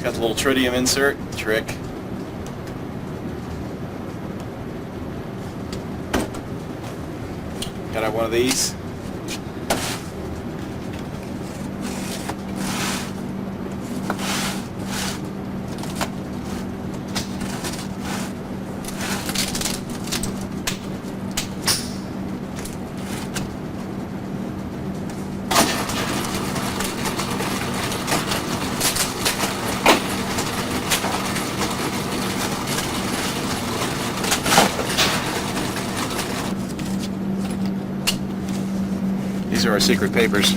Got the little tritium insert trick. Got out one of these. These are our secret papers.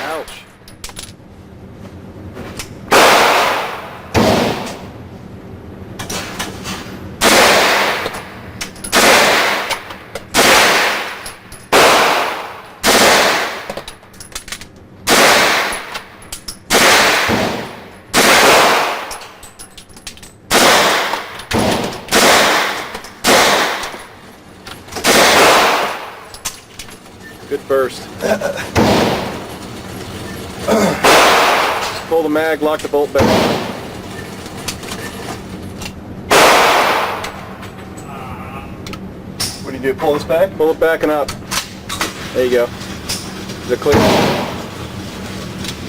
Ouch. Good burst. Just pull the mag, lock the bolt back. What do you do? Pull this back? Pull it back and up. There you go. Is it clear?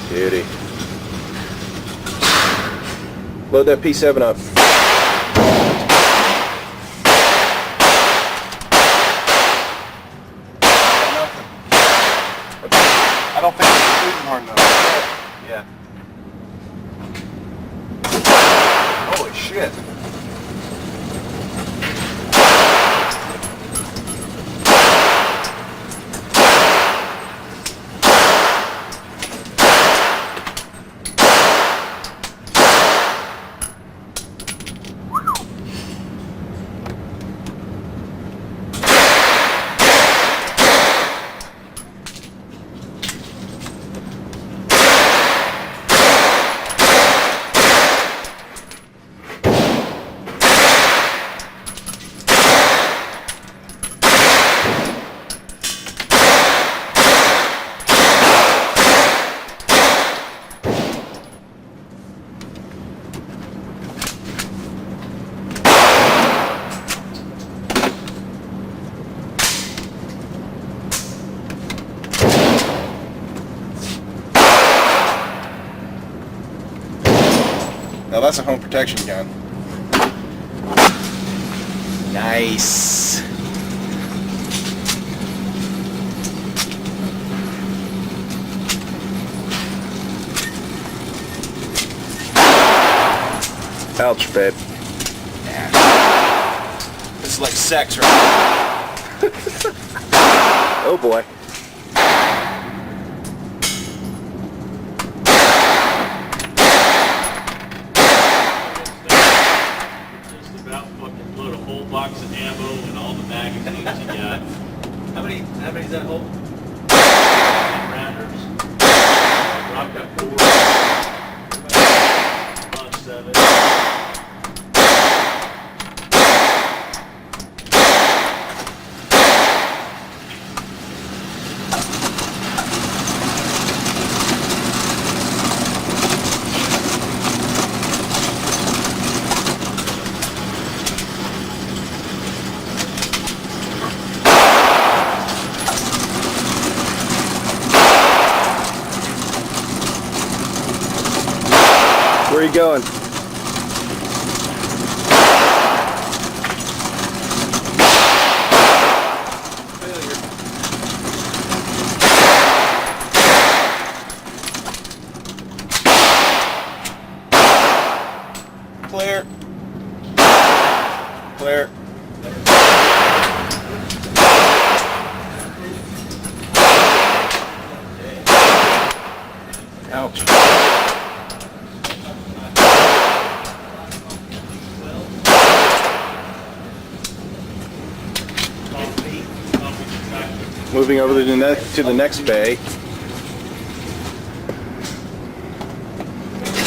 Beauty. Load that P7 up. I don't think it's squeezing hard enough. Yeah. Holy shit. Now that's a home protection gun. Nice. Ouch, babe. Yeah. This is like sex, right? Oh boy. Load a whole box of ammo and all the magazines you got. How many does that hold? 10 rounders. I've got 4. Launch 7. Where are you going? Clear. Clear. Ouch. Moving over to the next bay.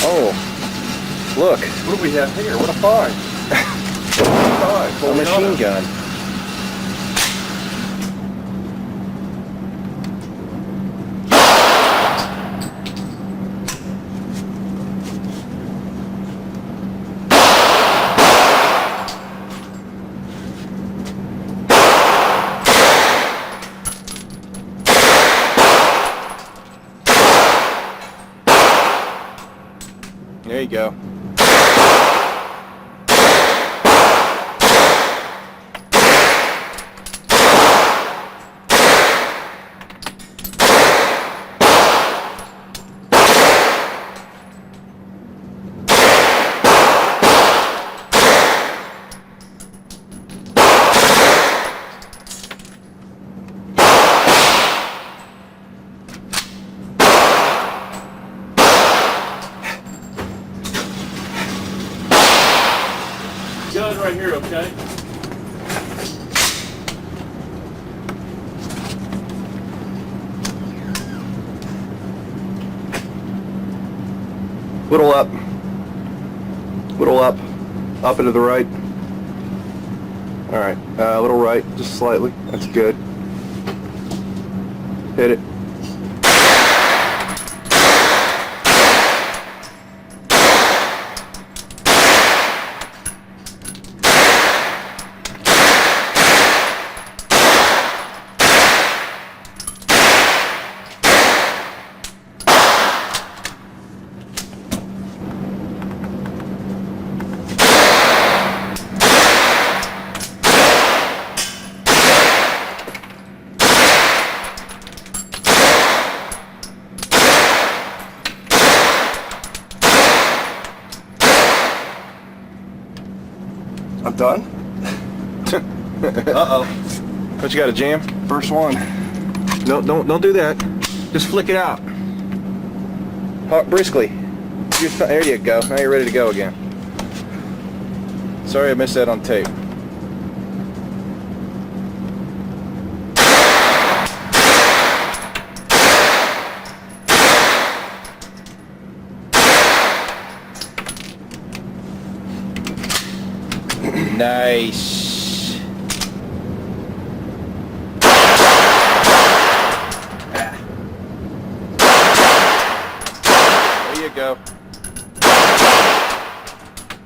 Oh, look. What do we have here? What a find. A machine gun. There you go. Gun right here, okay? Little up. Little up. Up and to the right. Alright, a little right, just slightly. That's good. Hit it. I'm done. Uh-oh. What, you got a jam? First one. No, don't do that. Just flick it out. Briskly. There you go. Now you're ready to go again. Sorry I missed that on tape. Nice. There you go.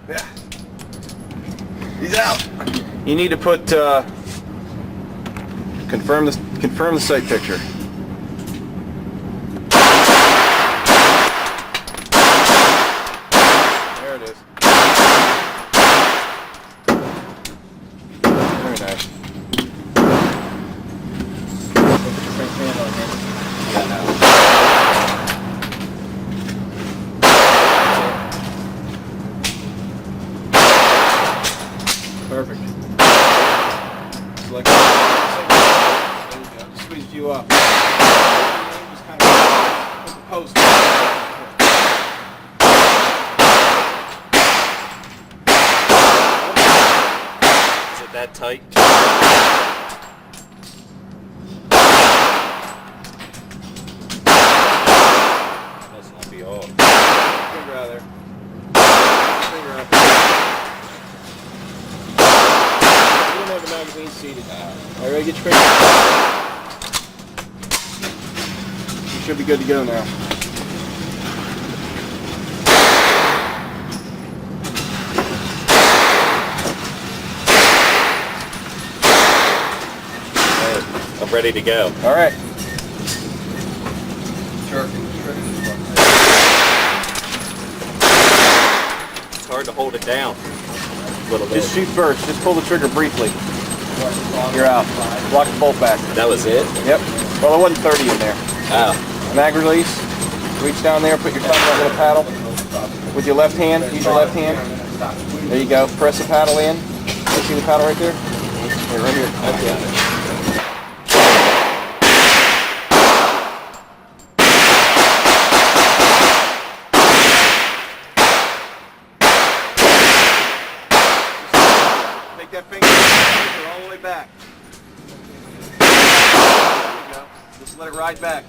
Yeah. He's out. You need to put confirm the sight picture. There it is. Very nice. Perfect. Select. There you go. Just squeeze a few up. Just kind of put the post. Is it that tight? Must not be all. Finger out there. Finger out. You don't have the magazine seated. All right, get your finger. You should be good to go now. I'm ready to go. All right. It's hard to hold it down. A little bit. Just shoot first. Just pull the trigger briefly. You're out. Lock the bolt back. That was it? Yep. Well, there wasn't 30 in there. Oh. Mag release. Reach down there. Put your thumb on the paddle. With your left hand. Use your left hand. There you go. Press the paddle in. You see the paddle right there? Here, right here. I've got it. Take that finger all the way back. Just let it ride back.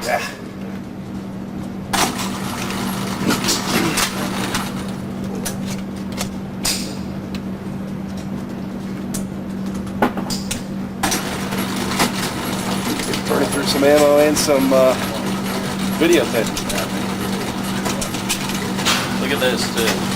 Yeah. Burning through some ammo and some videotape. Look at this too.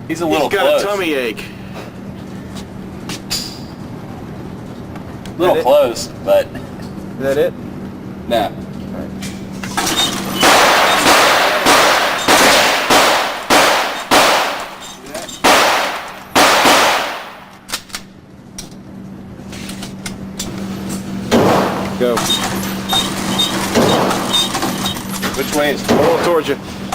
He's a little He's got close. a tummy ache. Little close, but Is that it? nah. Go. Which way is? Roll towards you.